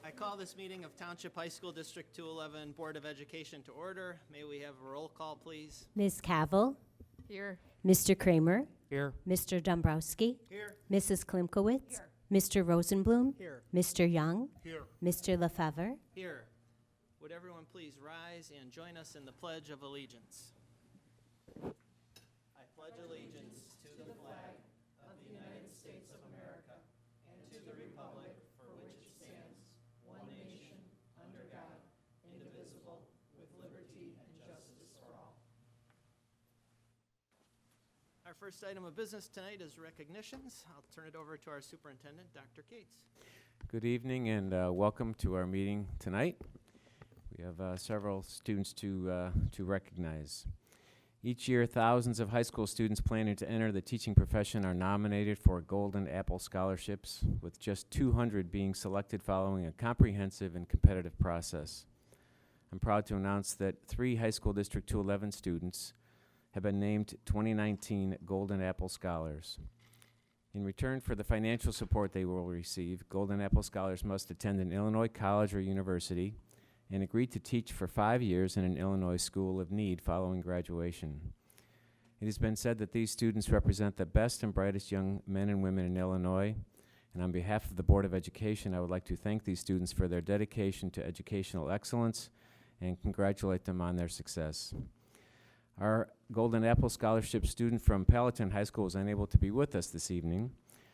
I call this meeting of Township High School District 211 Board of Education to order. May we have a roll call, please? Ms. Cavill. Here. Mr. Kramer. Here. Mr. Dombrowski. Here. Mrs. Klimkowitz. Mr. Rosenblum. Here. Mr. Young. Here. Mr. Lefevre. Here. Would everyone please rise and join us in the Pledge of Allegiance? I pledge allegiance to the flag of the United States of America and to the republic for which it stands, one nation, under God, indivisible, with liberty and justice for all. Our first item of business tonight is recognitions. I'll turn it over to our superintendent, Dr. Cates. Good evening and welcome to our meeting tonight. We have several students to recognize. Each year, thousands of high school students planning to enter the teaching profession are nominated for Golden Apple Scholarships, with just 200 being selected following a comprehensive and competitive process. I'm proud to announce that 3 High School District 211 students have been named 2019 Golden Apple Scholars. In return for the financial support they will receive, Golden Apple Scholars must attend an Illinois college or university and agree to teach for 5 years in an Illinois school of need following graduation. It has been said that these students represent the best and brightest young men and women in Illinois, and on behalf of the Board of Education, I would like to thank these students for their dedication to educational excellence and congratulate them on their success. Our Golden Apple Scholarship student from Palatine High School is unable to be with us this evening,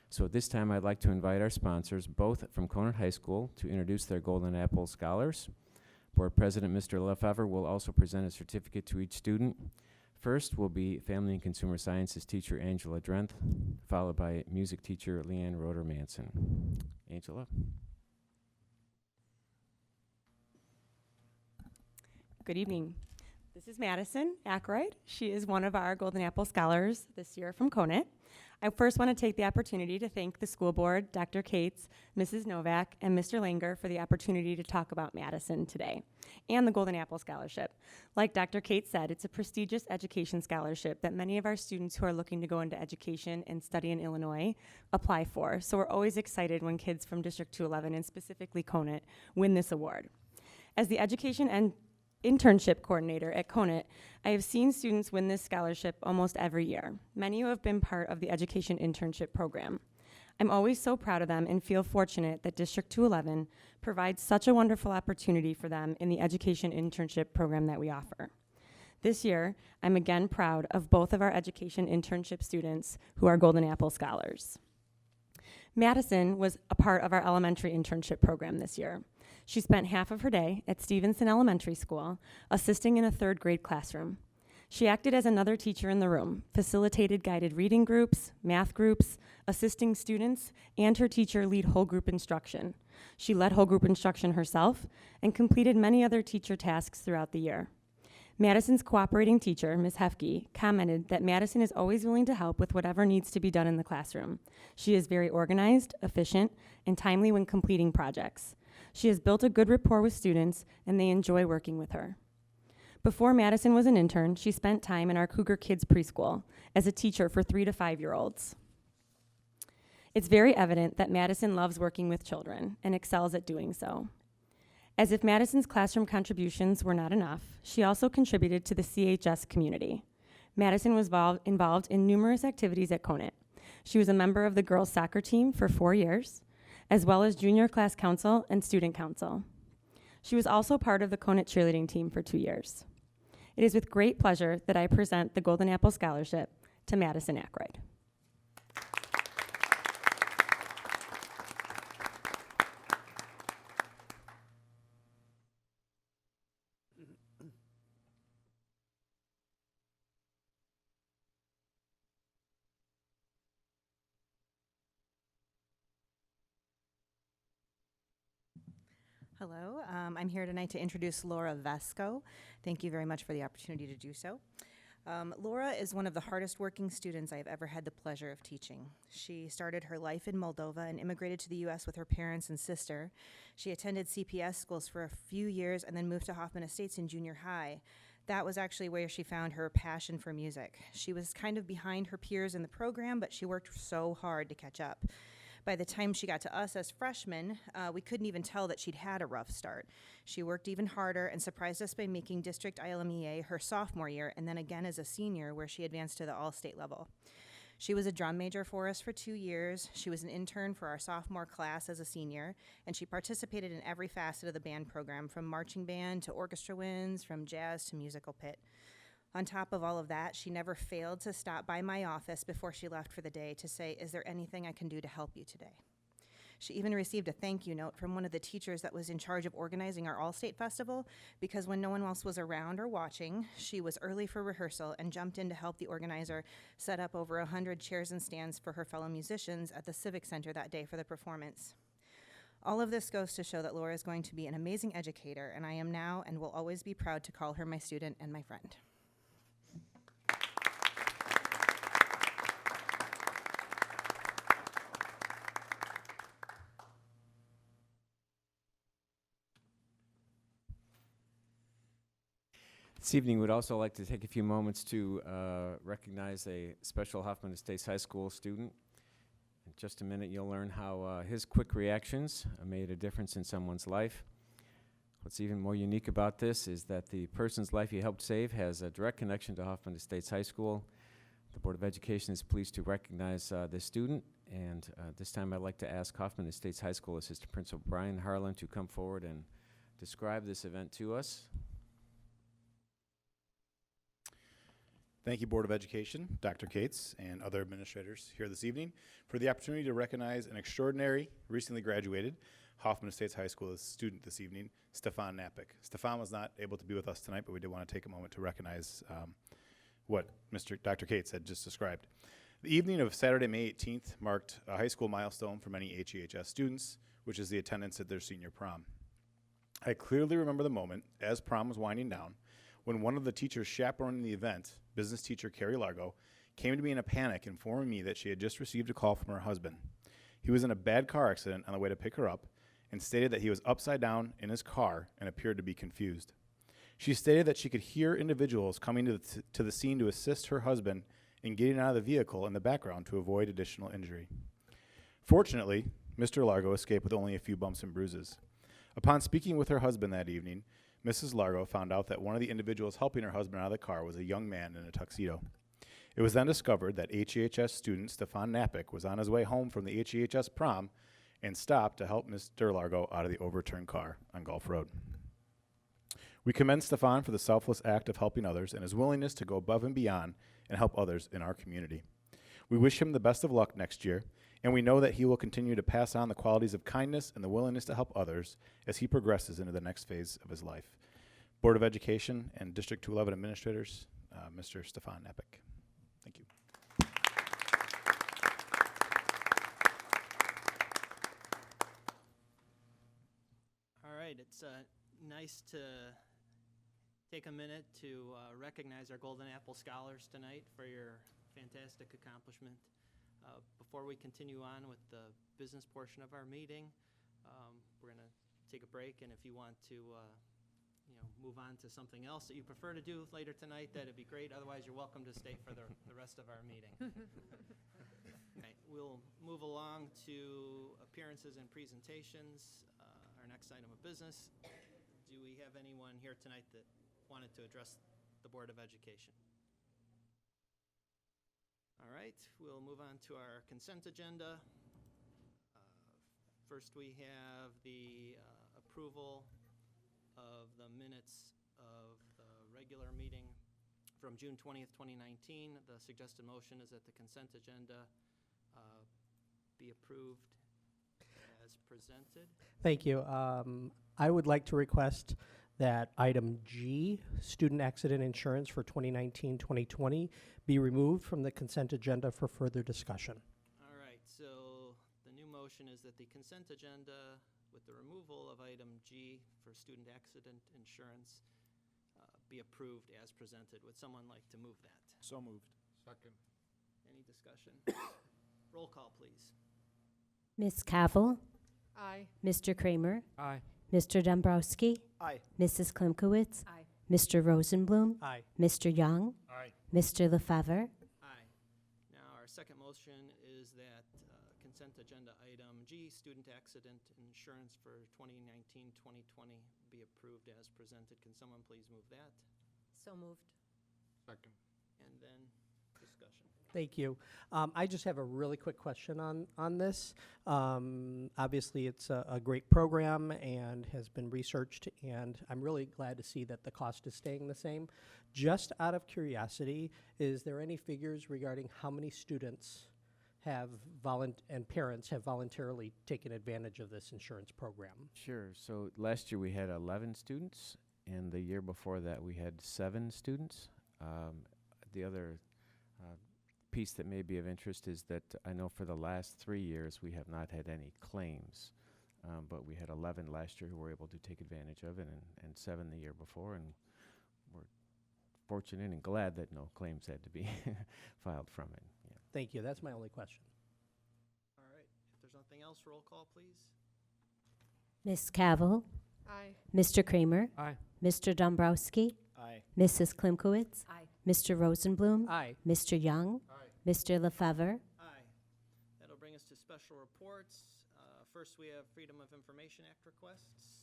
so at this time I'd like to invite our sponsors, both from Conant High School, to introduce their Golden Apple Scholars. Board President Mr. Lefevre will also present a certificate to each student. First will be Family and Consumer Sciences teacher Angela Drenth, followed by music teacher Leanne Roeder-Manson. Angela. Good evening. This is Madison Ackroyd. She is one of our Golden Apple Scholars this year from Conant. I first want to take the opportunity to thank the school board, Dr. Cates, Mrs. Novak, and Mr. Langer for the opportunity to talk about Madison today and the Golden Apple Scholarship. Like Dr. Cates said, it's a prestigious education scholarship that many of our students who are looking to go into education and study in Illinois apply for. So we're always excited when kids from District 211 and specifically Conant win this award. As the education and internship coordinator at Conant, I have seen students win this scholarship almost every year. Many who have been part of the education internship program. I'm always so proud of them and feel fortunate that District 211 provides such a wonderful opportunity for them in the education internship program that we offer. This year, I'm again proud of both of our education internship students who are Golden Apple Scholars. Madison was a part of our elementary internship program this year. She spent half of her day at Stevenson Elementary School, assisting in a 3rd grade classroom. She acted as another teacher in the room, facilitated guided reading groups, math groups, assisting students, and her teacher lead whole group instruction. She led whole group instruction herself and completed many other teacher tasks throughout the year. Madison's cooperating teacher, Ms. Hefke, commented that Madison is always willing to help with whatever needs to be done in the classroom. She is very organized, efficient, and timely when completing projects. She has built a good rapport with students, and they enjoy working with her. Before Madison was an intern, she spent time in our Cougar Kids preschool as a teacher for 3 to 5-year-olds. It's very evident that Madison loves working with children and excels at doing so. As if Madison's classroom contributions were not enough, she also contributed to the CHS community. Madison was involved in numerous activities at Conant. She was a member of the girls' soccer team for 4 years, as well as junior class council and student council. She was also part of the Conant cheerleading team for 2 years. It is with great pleasure that I present the Golden Apple Scholarship to Madison Ackroyd. Hello, I'm here tonight to introduce Laura Vesco. Thank you very much for the opportunity to do so. Laura is one of the hardest working students I have ever had the pleasure of teaching. She started her life in Moldova and immigrated to the U.S. with her parents and sister. She attended CPS schools for a few years and then moved to Hoffman Estates in junior high. That was actually where she found her passion for music. She was kind of behind her peers in the program, but she worked so hard to catch up. By the time she got to us as freshmen, we couldn't even tell that she'd had a rough start. She worked even harder and surprised us by making district ILMEA her sophomore year, and then again as a senior, where she advanced to the all-state level. She was a drum major for us for 2 years. She was an intern for our sophomore class as a senior, and she participated in every facet of the band program, from marching band to orchestra winds, from jazz to musical pit. On top of all of that, she never failed to stop by my office before she left for the day to say, "Is there anything I can do to help you today?" She even received a thank you note from one of the teachers that was in charge of organizing our All-State Festival, because when no one else was around or watching, she was early for rehearsal and jumped in to help the organizer set up over 100 chairs and stands for her fellow musicians at the Civic Center that day for the performance. All of this goes to show that Laura is going to be an amazing educator, and I am now and will always be proud to call her my student and my friend. This evening, we'd also like to take a few moments to recognize a special Hoffman Estates High School student. In just a minute, you'll learn how his quick reactions made a difference in someone's life. What's even more unique about this is that the person's life he helped save has a direct connection to Hoffman Estates High School. The Board of Education is pleased to recognize this student, and this time I'd like to ask Hoffman Estates High School Assistant Principal Brian Harlan to come forward and describe this event to us. Thank you, Board of Education, Dr. Cates, and other administrators here this evening for the opportunity to recognize an extraordinary, recently graduated Hoffman Estates High School student this evening, Stefan Napik. Stefan was not able to be with us tonight, but we did want to take a moment to recognize what Dr. Cates had just described. The evening of Saturday, May 18th marked a high school milestone for many HEHS students, which is the attendance at their senior prom. I clearly remember the moment, as prom was winding down, when one of the teachers chaperoning the event, business teacher Carrie Largo, came to me in a panic, informing me that she had just received a call from her husband. He was in a bad car accident on the way to pick her up, and stated that he was upside down in his car and appeared to be confused. She stated that she could hear individuals coming to the scene to assist her husband in getting out of the vehicle in the background to avoid additional injury. Fortunately, Mr. Largo escaped with only a few bumps and bruises. Upon speaking with her husband that evening, Mrs. Largo found out that one of the individuals helping her husband out of the car was a young man in a tuxedo. It was then discovered that HEHS student Stefan Napik was on his way home from the HEHS prom and stopped to help Mr. Largo out of the overturned car on Gulf Road. We commend Stefan for the selfless act of helping others and his willingness to go above and beyond and help others in our community. We wish him the best of luck next year, and we know that he will continue to pass on the qualities of kindness and the willingness to help others as he progresses into the next phase of his life. Board of Education and District 211 administrators, Mr. Stefan Napik. Thank you. All right, it's nice to take a minute to recognize our Golden Apple Scholars tonight for your fantastic accomplishment. Before we continue on with the business portion of our meeting, we're going to take a break, and if you want to move on to something else that you prefer to do later tonight, that'd be great. Otherwise, you're welcome to stay for the rest of our meeting. Okay, we'll move along to appearances and presentations. Our next item of business. Do we have anyone here tonight that wanted to address the Board of Education? All right, we'll move on to our consent agenda. First, we have the approval of the minutes of the regular meeting from June 20th, 2019. The suggested motion is that the consent agenda be approved as presented. Thank you. I would like to request that item G, student accident insurance for 2019-2020, be removed from the consent agenda for further discussion. All right, so the new motion is that the consent agenda with the removal of item G for student accident insurance be approved as presented. Would someone like to move that? So moved. Second. Any discussion? Roll call, please. Ms. Cavill, Aye. Mr. Kramer, Aye. Mr. Dombrowski, Aye. Mrs. Klimkowitz, Aye. Mr. Rosenblum, Aye. Mr. Young, Aye. Mr. Lefevre, Aye. Now, our second motion is is that consent agenda item G, student accident insurance for 2019-2020 be approved as presented. Can someone please move that? So moved. Second. And then discussion. Thank you. I just have a really quick question on this. Obviously, it's a great program and has been researched, and I'm really glad to see that the cost is staying the same. Just out of curiosity, is there any figures regarding how many students have and parents have voluntarily taken advantage of this insurance program? Sure. So last year we had 11 students, and the year before that we had 7 students. The other piece that may be of interest is that I know for the last 3 years we have not had any claims, but we had 11 last year who were able to take advantage of it, and 7 the year before, and we're fortunate and glad that no claims had to be filed from it. Yeah. Thank you. That's my only question. All right. If there's nothing else, roll call, please. Ms. Cavill, Aye. Mr. Kramer, Aye. Mr. Dombrowski, Aye. Mrs. Klimkowitz, Aye. Mr. Rosenblum, Aye. Mr. Young, Mr. Lefevre, Aye. That'll bring us to special reports. First, we have Freedom of Information Act requests.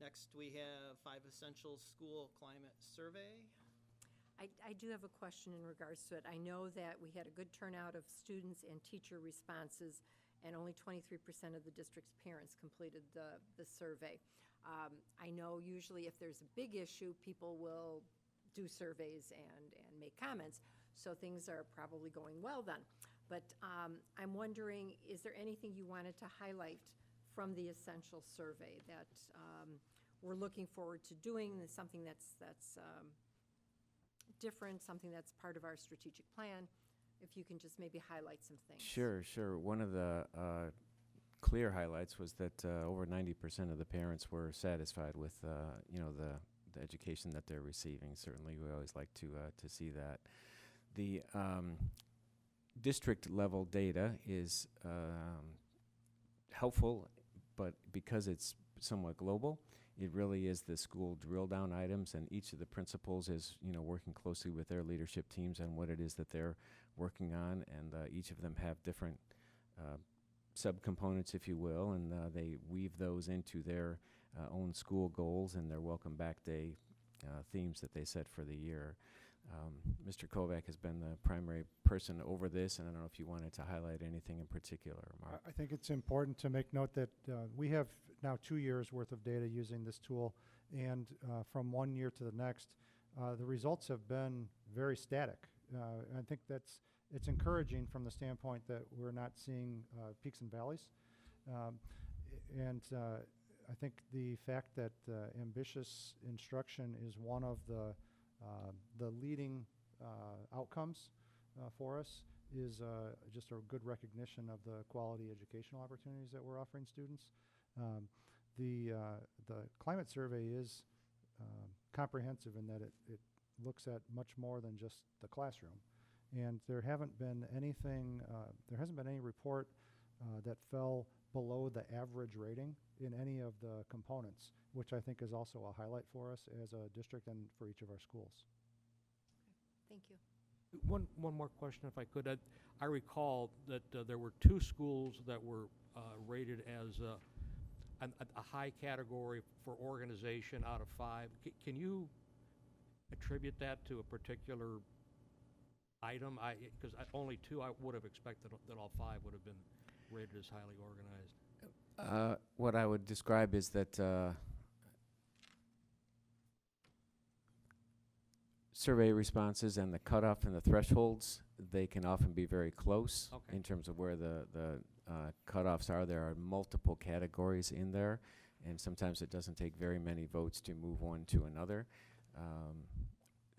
Next, we have 5 Essential School Climate Survey. I do have a question in regards to it. I know that we had a good turnout of students and teacher responses, and only 23% of the district's parents completed the survey. I know usually if there's a big issue, people will do surveys and make comments, so things are probably going well then. But I'm wondering, is there anything you wanted to highlight from the Essential Survey that we're looking forward to doing, something that's different, something that's part of our strategic plan? If you can just maybe highlight some things. Sure. One of the clear highlights was that over 90% of the parents were satisfied with the education that they're receiving. Certainly, we always like to see that. The district level data is helpful, but because it's somewhat global, it really is the school drill down items, and each of the principals is working closely with their leadership teams on what it is that they're working on, and each of them have different subcomponents, if you will, and they weave those into their own school goals and their Welcome Back Day themes that they set for the year. Mr. Kovac has been the primary person over this, and I don't know if you wanted to highlight anything in particular, Mark. I think it's important to make note that we have now 2 years worth of data using this tool, and from one year to the next, the results have been very static. I think it's encouraging from the standpoint that we're not seeing peaks and valleys. I think the fact that ambitious instruction is one of the leading outcomes for us is just a good recognition of the quality educational opportunities that we're offering students. The climate survey is comprehensive in that it looks at much more than just the classroom, and there hasn't been any report that fell below the average rating in any of the components, which I think is also a highlight for us as a district and for each of our schools. Thank you. One more question, if I could. I recall that there were 2 schools that were rated as a high category for organization out of 5. Can you attribute that to a particular item? Because only 2, I would have expected that all 5 would have been rated as highly organized. What I would describe is that survey responses and the cutoff and the thresholds, they can often be very close in terms of where the cutoffs are. There are multiple categories in there, and sometimes it doesn't take very many votes to move one to another.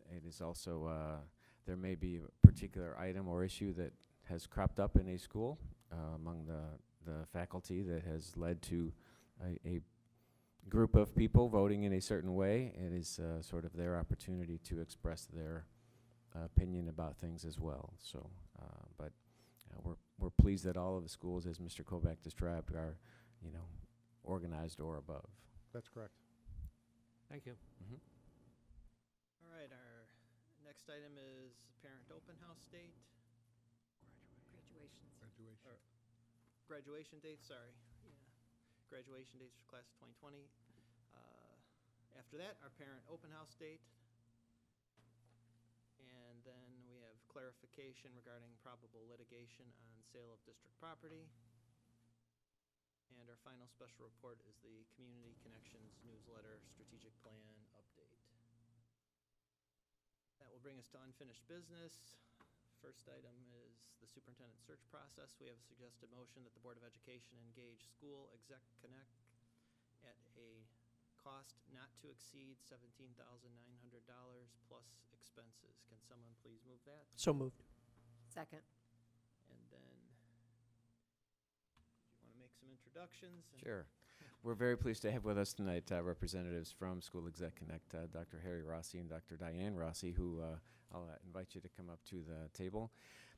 It is also, there may be a particular item or issue that has cropped up in a school among the faculty that has led to a group of people voting in a certain way. It is sort of their opportunity to express their opinion about things as well. So, but we're pleased that all of the schools, as Mr. Kovac described, are organized or above. That's correct. Thank you. Mm-hmm. All right, our next item is Parent Open House Date. Graduation dates, sorry. Yeah. Graduation dates for class of 2020. After that, our parent open house date. And then we have clarification regarding probable litigation on sale of district property. And our final special report is the Community Connections newsletter strategic plan update. That will bring us to unfinished business. First item is the superintendent search process. We have a suggested motion that the Board of Education engage school exec connect at a cost not to exceed $17,900 plus expenses. Can someone please move that? So moved. Second. And then, do you want to make some introductions? Sure. We're very pleased to have with us tonight representatives from School Exec Connect, Dr. Harry Rossi and Dr. Diane Rossi, who I'll invite you to come up to the table.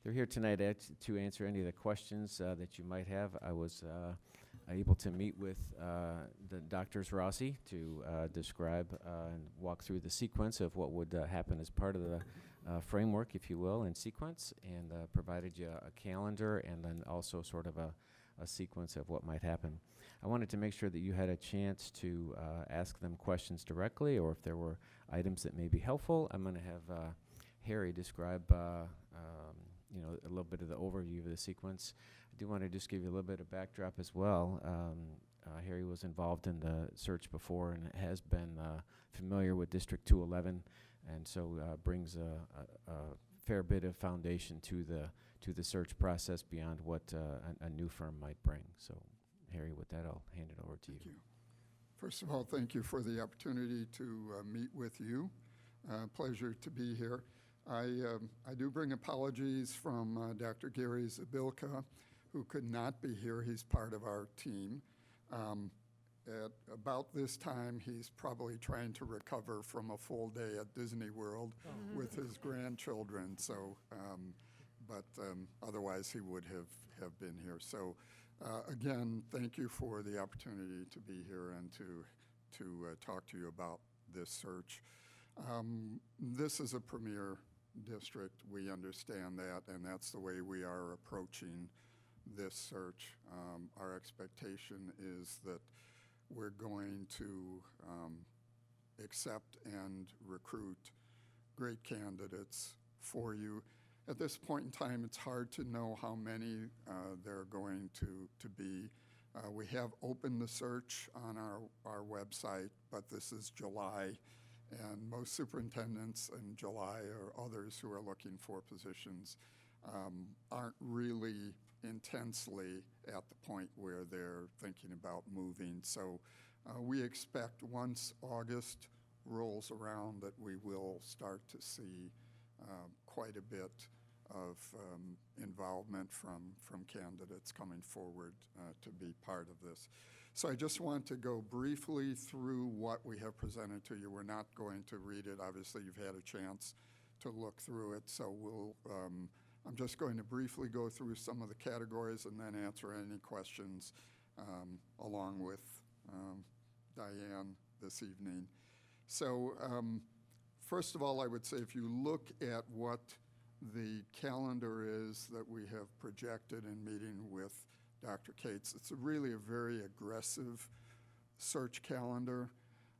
They're here tonight to answer any of the questions that you might have. I was able to meet with the Drs. Rossi to describe and walk through the sequence of what would happen as part of the framework, if you will, in sequence, and provided you a calendar and then also sort of a sequence of what might happen. I wanted to make sure that you had a chance to ask them questions directly, or if there were items that may be helpful. I'm going to have Harry describe a little bit of the overview of the sequence. I do want to just give you a little bit of backdrop as well. Harry was involved in the search before and has been familiar with District 211, and so brings a fair bit of foundation to the search process beyond what a new firm might bring. So, Harry, with that, I'll hand it over to you. Thank you. First of all, thank you for the opportunity to meet with you. Pleasure to be here. I do bring apologies from Dr. Gary Zabilka, who could not be here. He's part of our team. At about this time, he's probably trying to recover from a full day at Disney World with his grandchildren. So, but otherwise he would have been here. So, again, thank you for the opportunity to be here and to talk to you about this search. This is a premier district. We understand that, and that's the way we are approaching this search. Our expectation is that we're going to accept and recruit great candidates for you. At this point in time, it's hard to know how many there are going to be. We have opened the search on our website, but this is July, and most superintendents in July or others who are looking for positions aren't really intensely at the point where they're thinking about moving. So we expect once August rolls around that we will start to see quite a bit of involvement from candidates coming forward to be part of this. So I just want to go briefly through what we have presented to you. We're not going to read it. Obviously, you've had a chance to look through it, so I'm just going to briefly go through some of the categories and then answer any questions along with Diane this evening. So first of all, I would say if you look at what the calendar is that we have projected in meeting with Dr. Cates, it's really a very aggressive search calendar,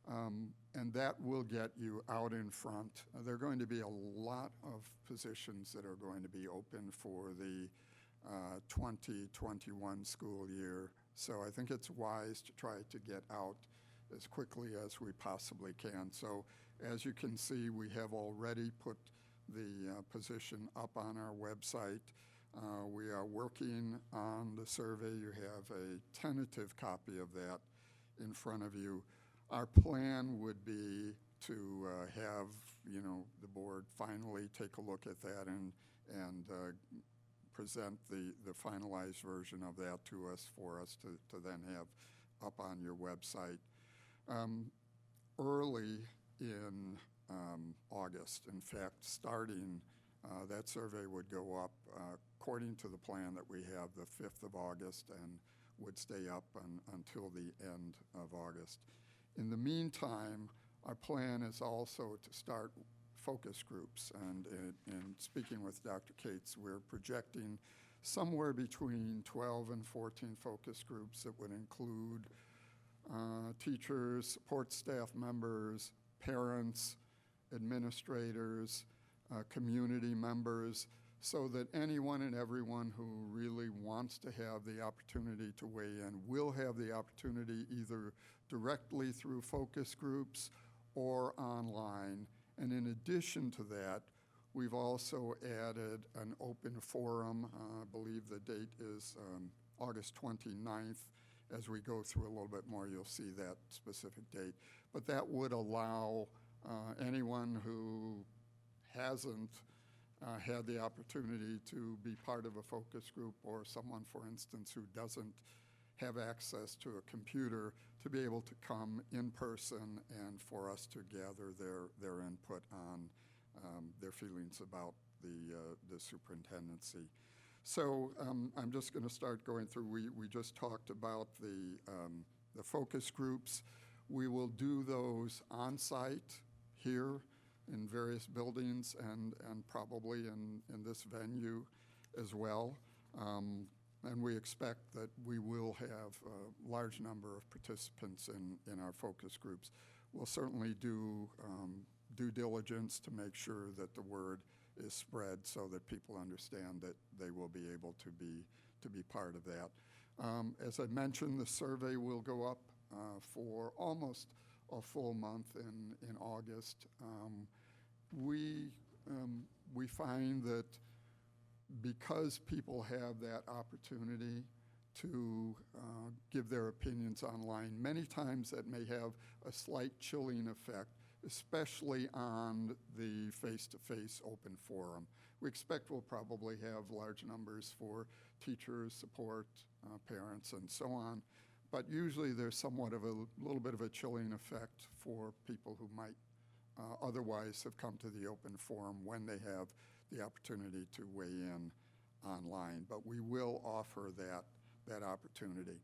and that will get you out in front. There are going to be a lot of positions that are going to be open for the 2021 school year, so I think it's wise to try to get out as quickly as we possibly can. So as you can see, we have already put the position up on our website. We are working on the survey. You have a tentative copy of that in front of you. Our plan would be to have, the board finally take a look at that and present the finalized version of that to us for us to then have up on your website. Early in August, in fact, starting that survey would go up according to the plan that we have the 5th of August and would stay up until the end of August. In the meantime, our plan is also to start focus groups, and in speaking with Dr. Cates, we're projecting somewhere between 12 and 14 focus groups that would include teachers, support staff members, parents, administrators, community members, so that anyone and everyone who really wants to have the opportunity to weigh in will have the opportunity either directly through focus groups or online. And in addition to that, we've also added an open forum. I believe the date is August 29th. As we go through a little bit more, you'll see that specific date. But that would allow anyone who hasn't had the opportunity to be part of a focus group, or someone, for instance, who doesn't have access to a computer, to be able to come in person and for us to gather their input on their feelings about the superintendency. So I'm just going to start going through. We just talked about the focus groups. We will do those on site here in various buildings and probably in this venue as well. And we expect that we will have a large number of participants in our focus groups. We'll certainly do due diligence to make sure that the word is spread so that people understand that they will be able to be part of that. As I mentioned, the survey will go up for almost a full month in August. We find that because people have that opportunity to give their opinions online, many times that may have a slight chilling effect, especially on the face-to-face open forum. We expect we'll probably have large numbers for teachers, support, parents, and so on. But usually there's somewhat of a little bit of a chilling effect for people who might otherwise have come to the open forum when they have the opportunity to weigh in online. But we will offer that opportunity.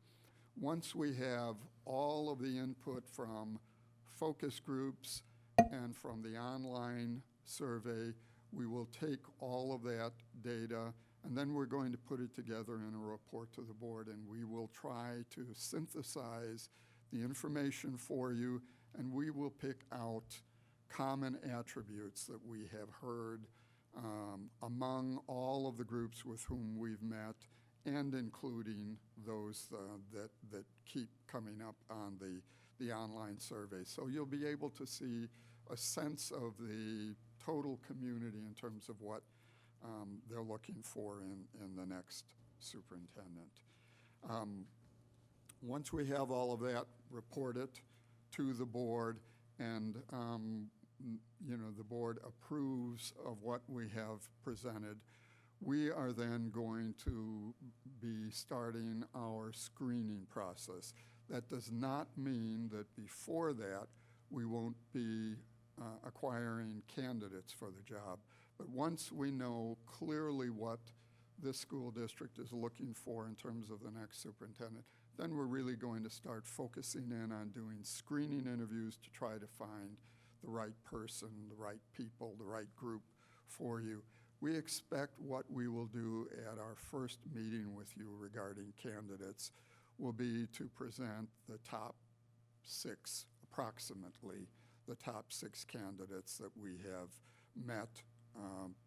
Once we have all of the input from focus groups and from the online survey, we will take all of that data, and then we're going to put it together in a report to the board, and we will try to synthesize the information for you, and we will pick out common attributes that we have heard among all of the groups with whom we've met, and including those that keep coming up on the online survey. So you'll be able to see a sense of the total community in terms of what they're looking for in the next superintendent. Once we have all of that, report it to the board, and the board approves of what we have presented. We are then going to be starting our screening process. That does not mean that before that we won't be acquiring candidates for the job. But once we know clearly what this school district is looking for in terms of the next superintendent, then we're really going to start focusing in on doing screening interviews to try to find the right person, the right people, the right group for you. We expect what we will do at our first meeting with you regarding candidates will be to present the top 6, approximately the top 6 candidates that we have met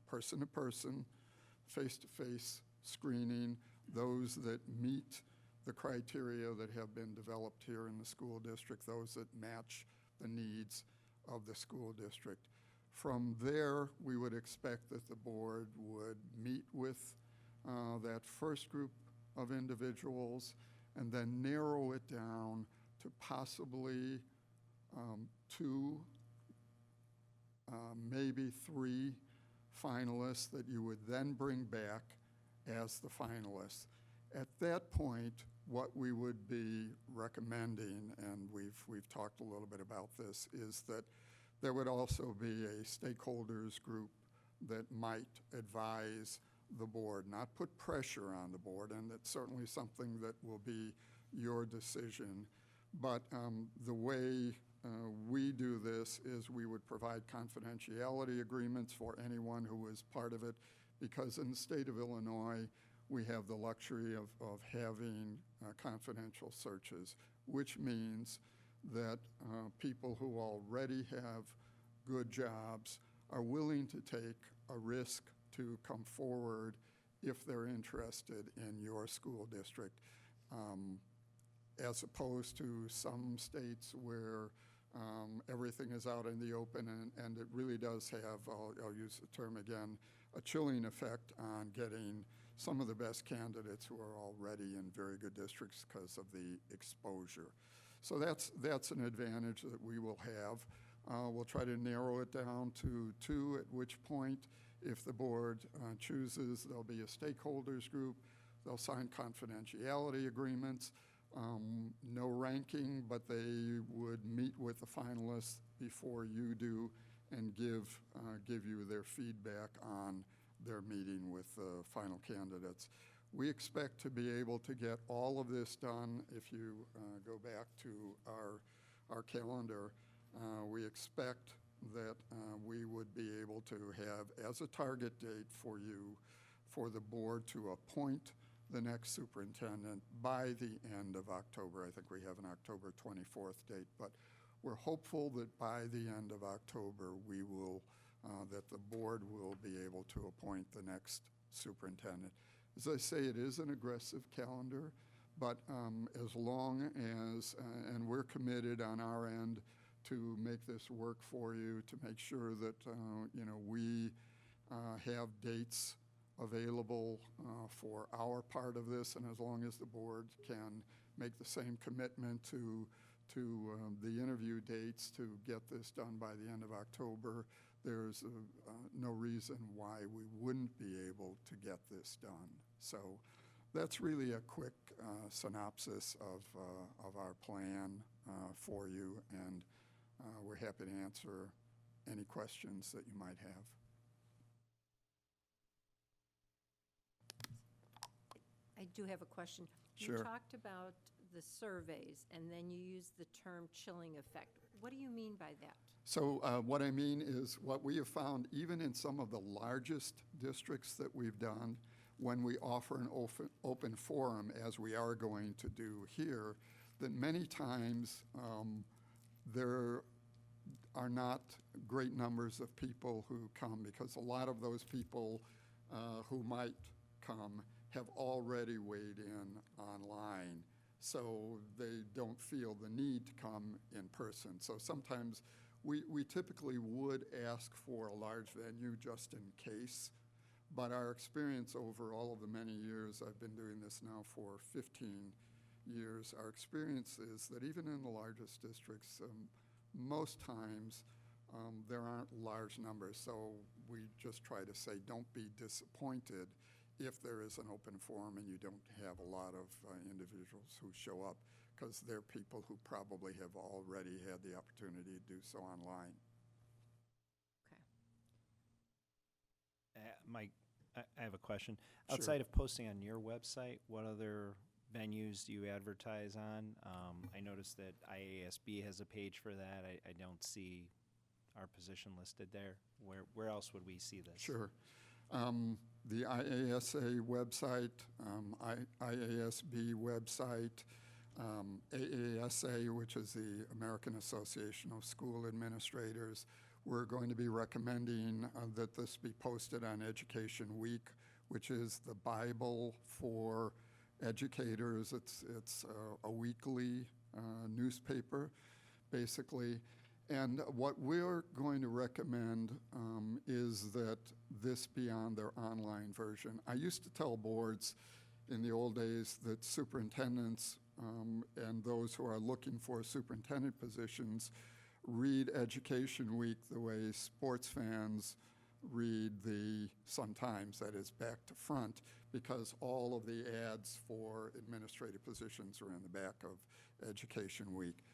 person to person, face-to-face screening, those that meet the criteria that have been developed here in the school district, those that match the needs of the school district. From there, we would expect that the board would meet with that first group of individuals and then narrow it down to possibly 2, maybe 3 finalists that you would then bring back as the finalists. At that point, what we would be recommending, and we've talked a little bit about this, is that there would also be a stakeholders group that might advise the board, not put pressure on the board, and it's certainly something that will be your decision. But the way we do this is we would provide confidentiality agreements for anyone who is part of it, because in the state of Illinois, we have the luxury of having confidential searches, which means that people who already have good jobs are willing to take a risk to come forward if they're interested in your school district, as opposed to some states where everything is out in the open, and it really does have, I'll use the term again, a chilling effect on getting some of the best candidates who are already in very good districts because of the exposure. So that's an advantage that we will have. We'll try to narrow it down to 2, at which point, if the board chooses, there'll be a stakeholders group. They'll sign confidentiality agreements. No ranking, but they would meet with the finalists before you do and give you their feedback on their meeting with the final candidates. We expect to be able to get all of this done. If you go back to our calendar, we expect that we would be able to have as a target date for you, for the board to appoint the next superintendent by the end of October. I think we have an October 24th date, but we're hopeful that by the end of October, we will, that the board will be able to appoint the next superintendent. As I say, it is an aggressive calendar, but as long as, and we're committed on our end to make this work for you, to make sure that, we have dates available for our part of this, and as long as the board can make the same commitment to the interview dates to get this done by the end of October, there's no reason why we wouldn't be able to get this done. So that's really a quick synopsis of our plan for you, and we're happy to answer any questions that you might have. I do have a question. Sure. You talked about the surveys, and then you used the term chilling effect. What do you mean by that? So what I mean is what we have found, even in some of the largest districts that we've done, when we offer an open forum, as we are going to do here, that many times there are not great numbers of people who come, because a lot of those people who might come have already weighed in online, so they don't feel the need to come in person. So sometimes we typically would ask for a large venue just in case, but our experience over all of the many years, I've been doing this now for 15 years, our experience is that even in the largest districts, most times there aren't large numbers. So we just try to say, don't be disappointed if there is an open forum and you don't have a lot of individuals who show up, because they're people who probably have already had the opportunity to do so online. Okay. Mike, I have a question. Sure. Outside of posting on your website, what other venues do you advertise on? I noticed that IASB has a page for that. I don't see our position listed there. Where else would we see this? Sure. The IASA website, IASB website, AASA, which is the American Association of School Administrators. We're going to be recommending that this be posted on Education Week, which is the Bible for educators. It's a weekly newspaper, basically. And what we're going to recommend is that this be on their online version. I used to tell boards in the old days that superintendents and those who are looking for superintendent positions read Education Week the way sports fans read the Sun-Times, that is back to front, because all of the ads for administrative positions are in the back of Education Week.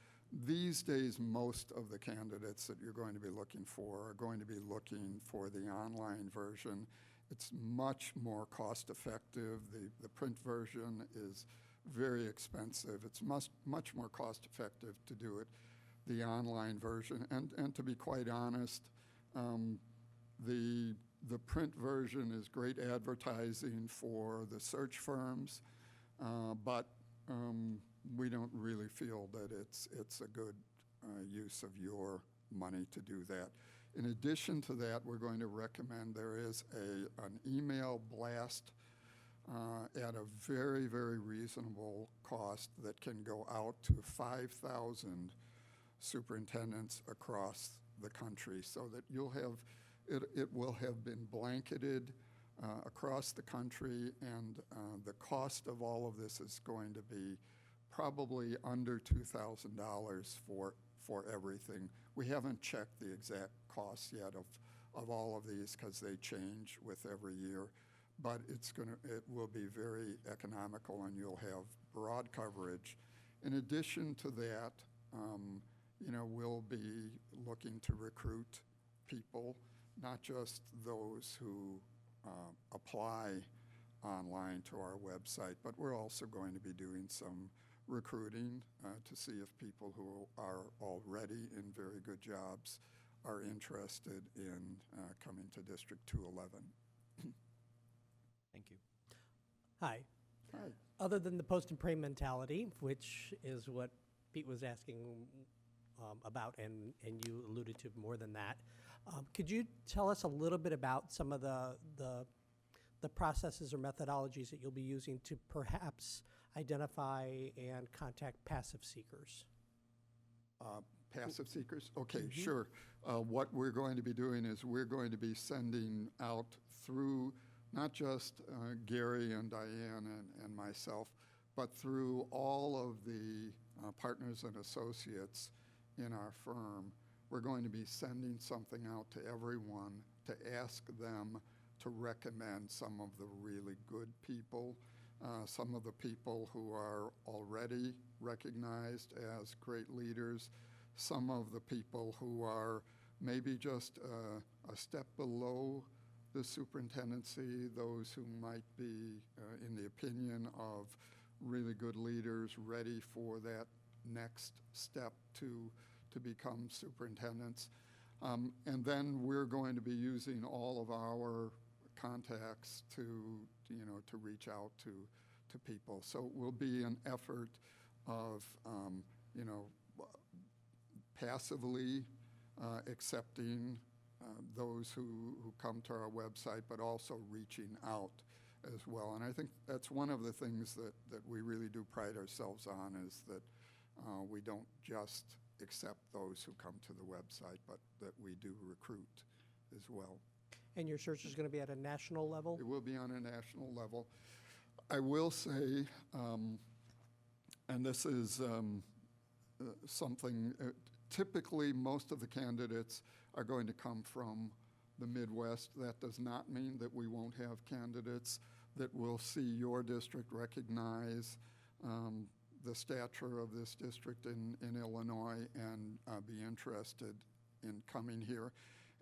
These days, most of the candidates that you're going to be looking for are going to be looking for the online version. It's much more cost effective. The print version is very expensive. It's much more cost effective to do it the online version. And to be quite honest, the The print version is great advertising for the search firms, but we don't really feel that it's a good use of your money to do that. In addition to that, we're going to recommend there is an email blast at a very, very reasonable cost that can go out to 5,000 superintendents across the country, so that you'll have, it will have been blanketed across the country, and the cost of all of this is going to be probably under $2,000 for everything. We haven't checked the exact costs yet of all of these, because they change with every year, but it will be very economical, and you'll have broad coverage. In addition to that, we'll be looking to recruit people, not just those who apply online to our website, but we're also going to be doing some recruiting to see if people who are already in very good jobs are interested in coming to District 211. Thank you. Hi. Hi. Other than the post and pray mentality, which is what Pete was asking about, and you alluded to more than that, could you tell us a little bit about some of the processes or methodologies that you'll be using to perhaps identify and contact passive seekers? Passive seekers? Okay, sure. What we're going to be doing is we're going to be sending out through not just Gary and Diane and myself, but through all of the partners and associates in our firm. We're going to be sending something out to everyone to ask them to recommend some of the really good people, some of the people who are already recognized as great leaders, some of the people who are maybe just a step below the superintendency, those who might be, in the opinion of really good leaders, ready for that next step to become superintendents. And then we're going to be using all of our contacts to reach out to people. So it will be an effort of, passively accepting those who come to our website, but also reaching out as well. And I think that's one of the things that we really do pride ourselves on, is that we don't just accept those who come to the website, but that we do recruit as well. And your search is going to be at a national level? It will be on a national level. I will say, and this is something, typically most of the candidates are going to come from the Midwest. That does not mean that we won't have candidates that will see your district, recognize the stature of this district in Illinois, and be interested in coming here.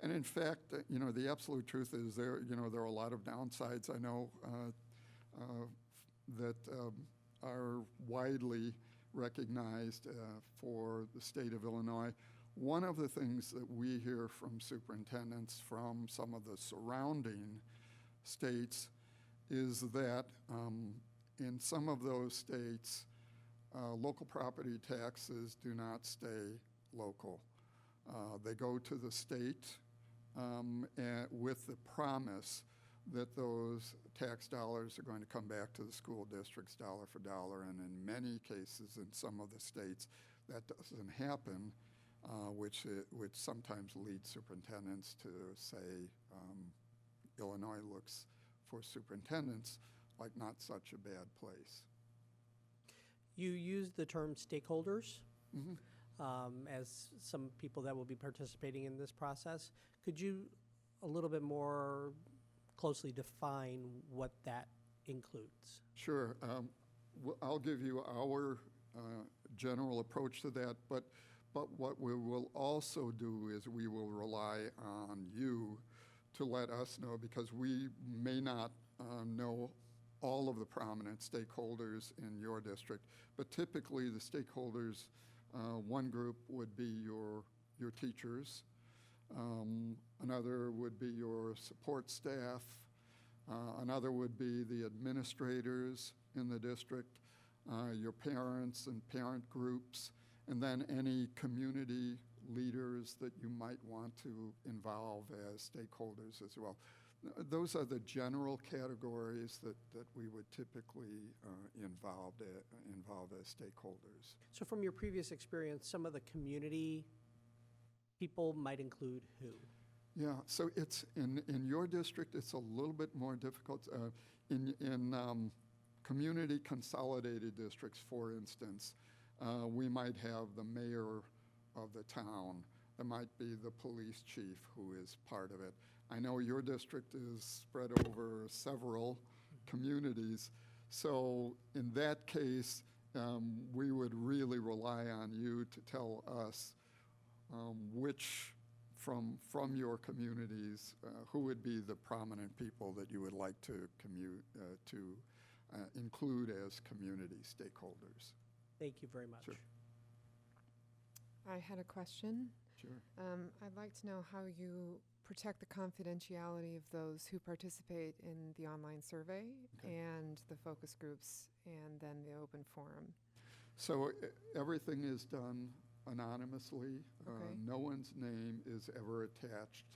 And in fact, the absolute truth is there are a lot of downsides, I know, that are widely recognized for the state of Illinois. One of the things that we hear from superintendents from some of the surrounding states is that in some of those states, local property taxes do not stay local. They go to the state with the promise that those tax dollars are going to come back to the school districts dollar for dollar, and in many cases in some of the states that doesn't happen, which sometimes leads superintendents to say Illinois looks for superintendents like not such a bad place. You use the term stakeholders as some people that will be participating in this process. Could you a little bit more closely define what that includes? Sure. I'll give you our general approach to that, but what we will also do is we will rely on you to let us know, because we may not know all of the prominent stakeholders in your district, but typically the stakeholders, one group would be your teachers, Another would be your support staff. Another would be the administrators in the district, your parents and parent groups, and then any community leaders that you might want to involve as stakeholders as well. Those are the general categories that we would typically involve as stakeholders. So from your previous experience, some of the community people might include who? Yeah, so it's in your district, it's a little bit more difficult. In community consolidated districts, for instance, we might have the mayor of the town. There might be the police chief who is part of it. I know your district is spread over several communities. So in that case, we would really rely on you to tell us which from your communities, who would be the prominent people that you would like to include as community stakeholders. Thank you very much. Sure. I had a question. Sure. I'd like to know how you protect the confidentiality of those who participate in the online survey and the focus groups and then the open forum. So everything is done anonymously. Okay. No one's name is ever attached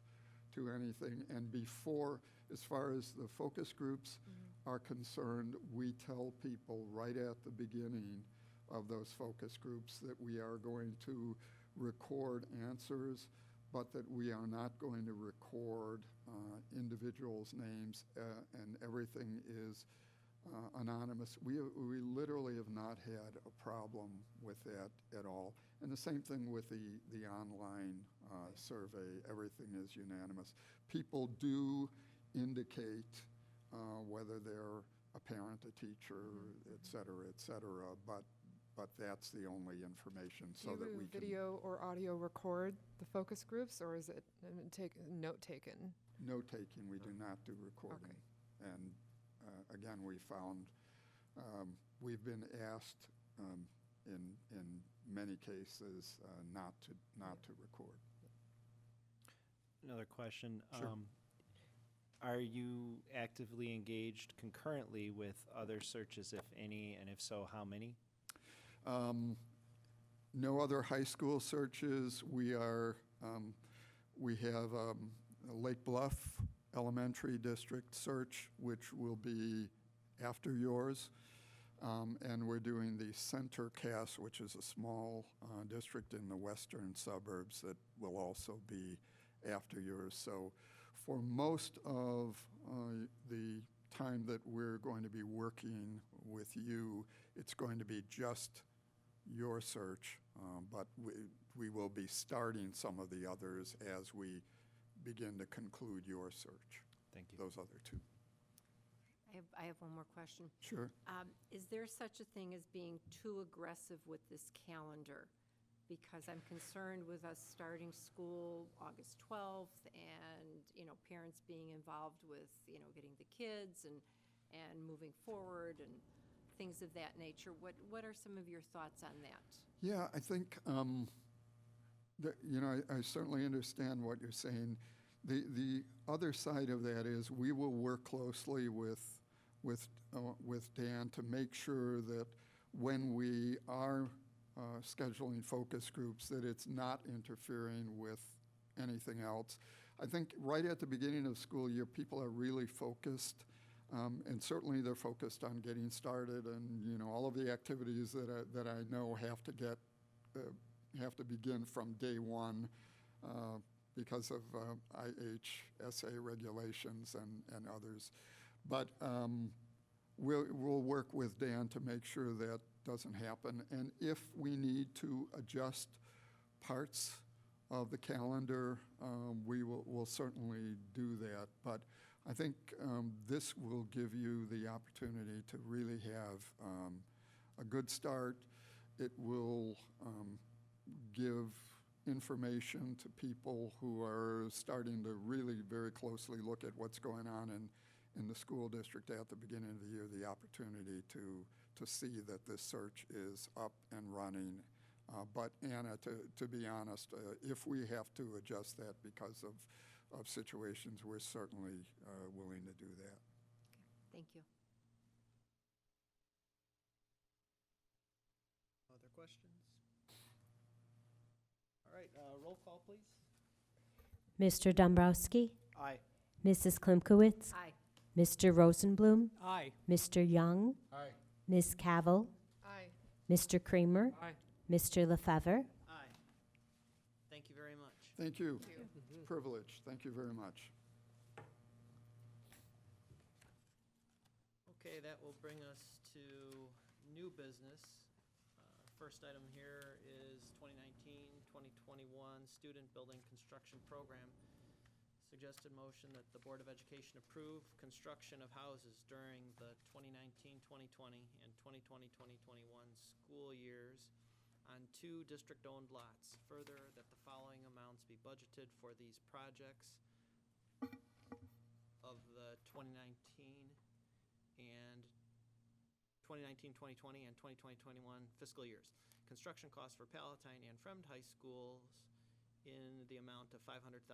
to anything. And before, as far as the focus groups are concerned, we tell people right at the beginning of those focus groups that we are going to record answers, but that we are not going to record individuals' names, and everything is anonymous. We literally have not had a problem with that at all. And the same thing with the online survey. Everything is unanimous. People do indicate whether they're a parent, a teacher, et cetera, but that's the only information so that we can. Video or audio record the focus groups, or is it note taken? Note taking, we do not do recording. Okay. And again, we found we've been asked in many cases not to record. Another question. Sure. Are you actively engaged concurrently with other searches, if any, and if so, how many? No other high school searches. We have a Lake Bluff Elementary District search, which will be after yours. And we're doing the Center Cast, which is a small district in the western suburbs that will also be after yours. So for most of the time that we're going to be working with you, it's going to be just your search, but we will be starting some of the others as we begin to conclude your search. Thank you. Those other two. I have one more question. Sure. Is there such a thing as being too aggressive with this calendar? Because I'm concerned with us starting school August 12th and, parents being involved with, getting the kids and moving forward and things of that nature. What are some of your thoughts on that? Yeah, I think, I certainly understand what you're saying. The other side of that is we will work closely with Dan to make sure that when we are scheduling focus groups, that it's not interfering with anything else. I think right at the beginning of the school year, people are really focused, and certainly they're focused on getting started, and all of the activities that I know have to begin from day one because of IHSA regulations and others. But we'll work with Dan to make sure that doesn't happen. And if we need to adjust parts of the calendar, we'll certainly do that. But I think this will give you the opportunity to really have a good start. It will give information to people who are starting to really very closely look at what's going on in the school district at the beginning of the year, the opportunity to see that this search is up and running But Anna, to be honest, if we have to adjust that because of situations, we're certainly willing to do that. Thank you. Other questions? All right, roll call, please. Mr. Dombrowski, Aye. Mrs. Klimkowitz, Aye. Mr. Rosenblum, Aye. Mr. Young, Aye. Ms. Cavill, Aye. Mr. Kramer, Aye. Mr. Lefevre. Aye. Thank you very much. Thank you. Privilege. Thank you very much. Okay, that will bring us to new business. First item here is 2019-2021 Student Building Construction Program. Suggested motion that the Board of Education approve construction of houses during the 2019-2020 and 2020-2021 school years on 2 district-owned lots. Further, that the following amounts be budgeted for these projects of the 2019, 2020, and 2021 fiscal years. Construction costs for Palatine and Fremd High Schools in the amount of $500,000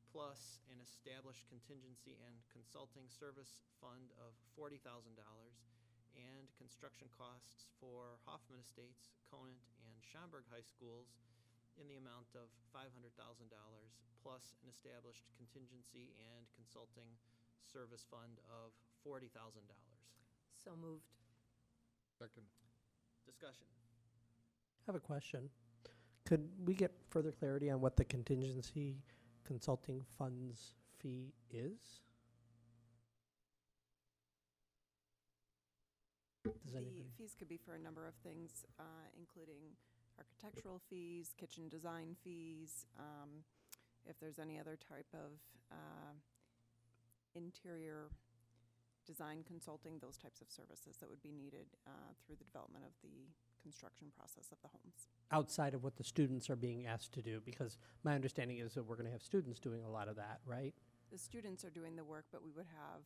plus an established contingency and consulting service fund of $40,000 and construction costs for Hoffman Estates, Conant, and Schaumburg High Schools in the amount of $500,000 plus an established contingency and consulting service fund of $40,000. So moved. Second. Discussion. I have a question. Could we get further clarity on what the contingency consulting funds fee is? The fees could be for a number of things, including architectural fees, kitchen design fees, if there's any other type of interior design consulting, those types of services that would be needed through the development of the construction process of the homes. Outside of what the students are being asked to do, because my understanding is that we're going to have students doing a lot of that, right? The students are doing the work, but we would have,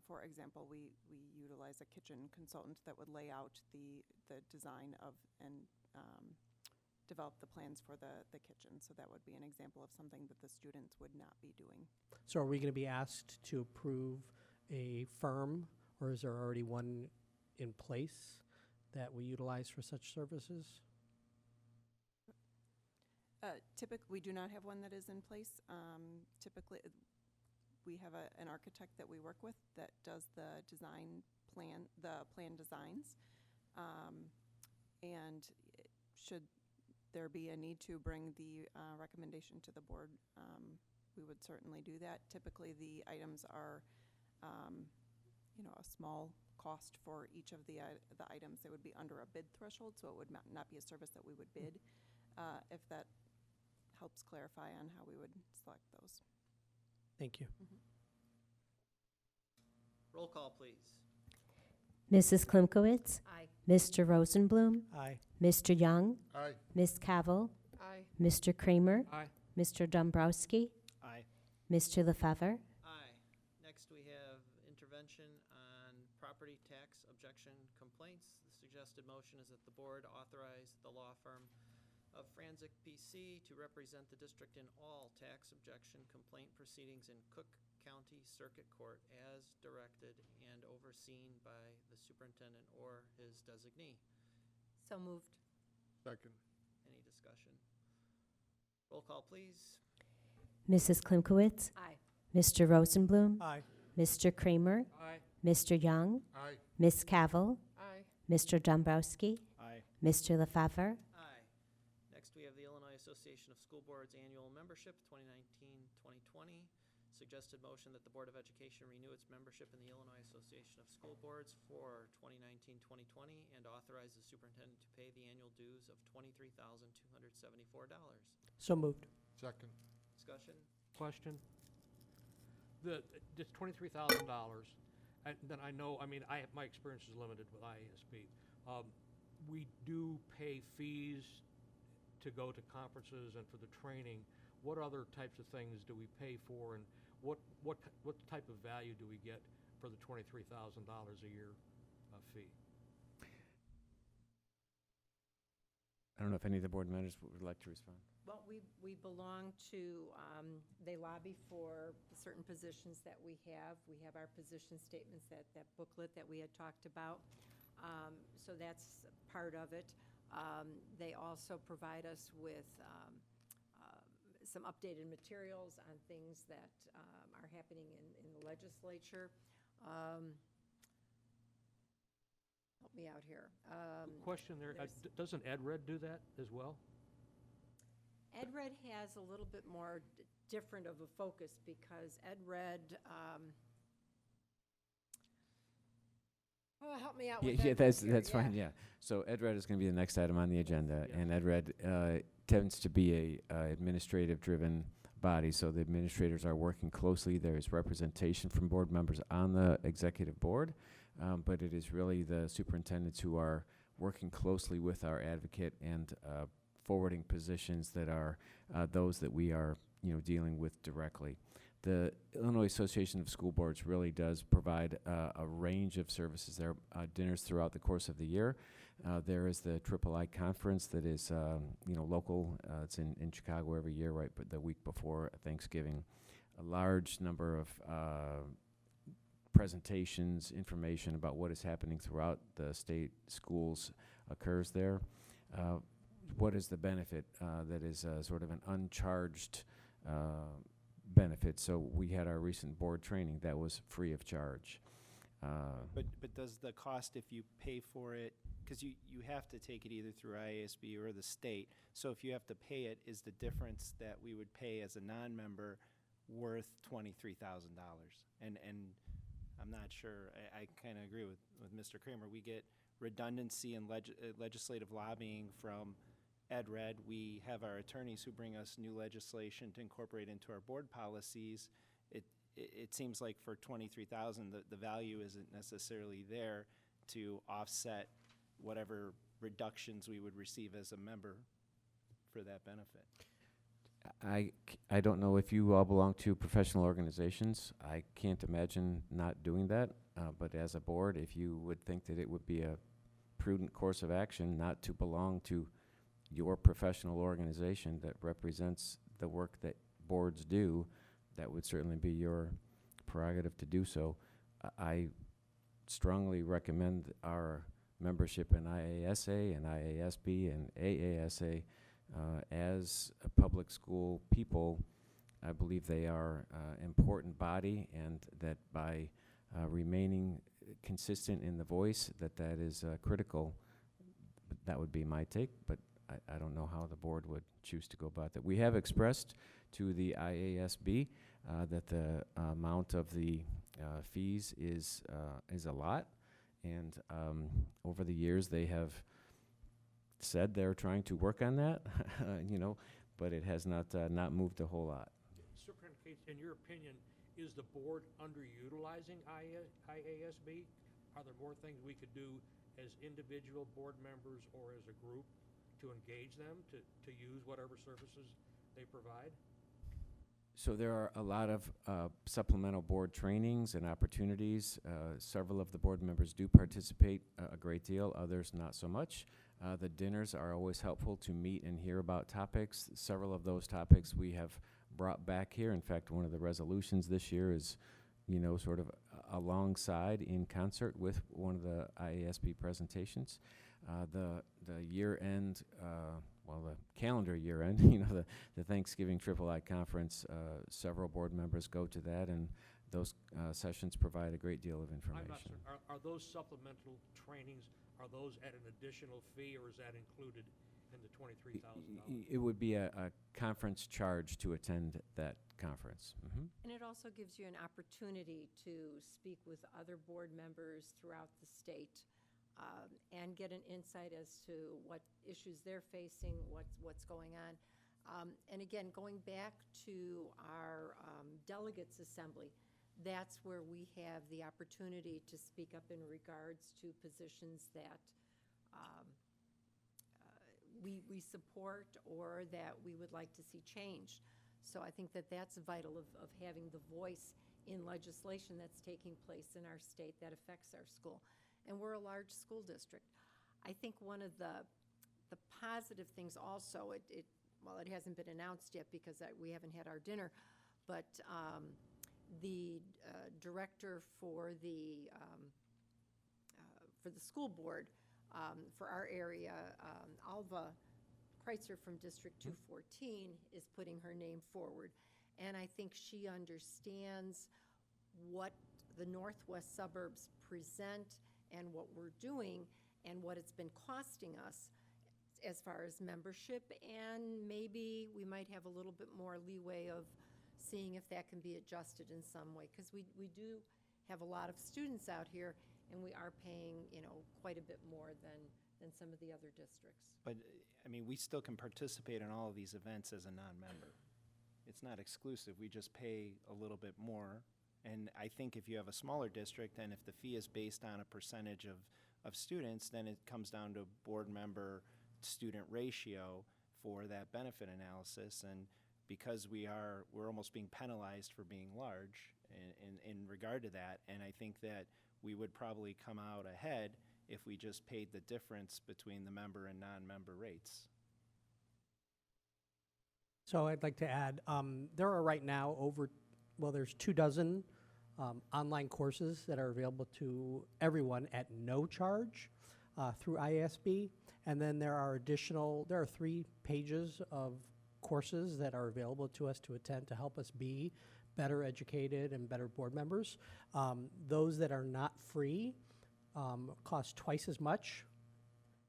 for example, we utilize a kitchen consultant that would lay out the design of and develop the plans for the kitchen. So that would be an example of something that the students would not be doing. So are we going to be asked to approve a firm, or is there already one in place that we utilize for such services? Typically, we do not have one that is in place. Typically, we have an architect that we work with that does the design plan, the plan designs. And should there be a need to bring the recommendation to the board, we would certainly do that. Typically, the items are, a small cost for each of the items. They would be under a bid threshold, so it would not be a service that we would bid. If that helps clarify on how we would select those. Thank you. Roll call, please. Mrs. Klimkowitz, Aye. Mr. Rosenblum, Aye. Mr. Young, Aye. Ms. Cavill, Aye. Mr. Kramer, Aye. Mr. Dombrowski, Aye. Mr. Lefevre. Aye. Next, we have intervention on property tax objection complaints. The suggested motion is that the board authorize the law firm of Franzik PC to represent the district in all tax objection complaint proceedings in Cook County Circuit Court as directed and overseen by the superintendent or his designee. So moved. Second. Any discussion? Roll call, please. Mrs. Klimkowitz, Aye. Mr. Rosenblum, Aye. Mr. Kramer, Aye. Mr. Young, Aye. Ms. Cavill, Aye. Mr. Dombrowski, Aye. Mr. Lefevre. Aye. Next, we have the Illinois Association of School Boards Annual Membership 2019-2020. Suggested motion that the Board of Education renew its membership in the Illinois Association of School Boards for 2019-2020 and authorize the superintendent to pay the annual dues of $23,274. So moved. Second. Discussion? Question? This $23,000, and then I know, my experience is limited with IASB. We do pay fees to go to conferences and for the training. What other types of things do we pay for, and what type of value do we get for the $23,000 a year fee? I don't know if any of the board members would like to respond. Well, we belong to, they lobby for certain positions that we have. We have our position statements, that booklet that we had talked about. So that's part of it. They also provide us with some updated materials on things that are happening in the legislature. Help me out here. Question there, doesn't EdRed do that as well? EdRed has a little bit more different of a focus because EdRed, help me out with Yeah, EdRed here, that's fine, yeah. So EdRed is going to be the next item on the agenda, and EdRed tends to be a administrative-driven body, so the administrators are working closely. There's representation from board members on the executive board, but it is really the superintendents who are working closely with our advocate and forwarding positions that are those that we are, dealing with directly. The Illinois Association of School Boards really does provide a range of services. There are dinners throughout the course of the year. There is the III conference that is, local. It's in Chicago every year, right, but the week before Thanksgiving. A large number of presentations, information about what is happening throughout the state schools occurs there. What is the benefit that is sort of an uncharged benefit? So we had our recent board training that was free of charge. But does the cost, if you pay for it, because you have to take it either through IASB or the state, so if you have to pay it, is the difference that we would pay as a non-member worth $23,000? And I'm not sure, I kind of agree with Mr. Kramer. We get redundancy in legislative lobbying from EdRed. We have our attorneys who bring us new legislation to incorporate into our board policies. It seems like for $23,000, the value isn't necessarily there to offset whatever reductions we would receive as a member for that benefit. I don't know if you all belong to professional organizations. I can't imagine not doing that. But as a board, if you would think that it would be a prudent course of action not to belong to your professional organization that represents the work that boards do, that would certainly be your prerogative to do so. I strongly recommend our membership in IASA and IASB and AASA. As a public school people, I believe they are an important body, and that by remaining consistent in the voice, that is critical. That would be my take, but I don't know how the board would choose to go about that. We have expressed to the IASB that the amount of the fees is a lot, and over the years they have said they're trying to work on that, but it has not moved a whole lot. Superintendent Cates, in your opinion, is the board underutilizing IASB? Are there more things we could do as individual board members or as a group to engage them to use whatever services they provide? So there are a lot of supplemental board trainings and opportunities. Several of the board members do participate a great deal, others not so much. The dinners are always helpful to meet and hear about topics. Several of those topics we have brought back here. In fact, one of the resolutions this year is, sort of alongside in concert with one of the IASB presentations. The year-end, the calendar year-end, the Thanksgiving III conference, several board members go to that, and those sessions provide a great deal of information. I'm not certain. Are those supplemental trainings, are those at an additional fee, or is that included in the $23,000? It would be a conference charge to attend that conference. Mm-hmm. And it also gives you an opportunity to speak with other board members throughout the state and get an insight as to what issues they're facing, what's going on. And again, going back to our delegates assembly, that's where we have the opportunity to speak up in regards to positions that we support or that we would like to see changed. So I think that that's vital of having the voice in legislation that's taking place in our state that affects our school. And we're a large school district. I think one of the the positive things also, well, it hasn't been announced yet because we haven't had our dinner, but the director for the school board for our area, Alva Kreitzer from District 214 is putting her name forward. And I think she understands what the northwest suburbs present and what we're doing and what it's been costing us as far as membership, and maybe we might have a little bit more leeway of seeing if that can be adjusted in some way, because we do have a lot of students out here, and we are paying, quite a bit more than some of the other districts. But, I mean, we still can participate in all of these events as a non-member. It's not exclusive. We just pay a little bit more. And I think if you have a smaller district and if the fee is based on a percentage of students, then it comes down to board member student ratio for that benefit analysis. And because we're almost being penalized for being large in regard to that. And I think that we would probably come out ahead if we just paid the difference between the member and non-member rates. So I'd like to add, there are right now there's 24 online courses that are available to everyone at no charge through ISB. And then there are 3 pages of courses that are available to us to attend to help us be better educated and better board members. Those that are not free cost twice as much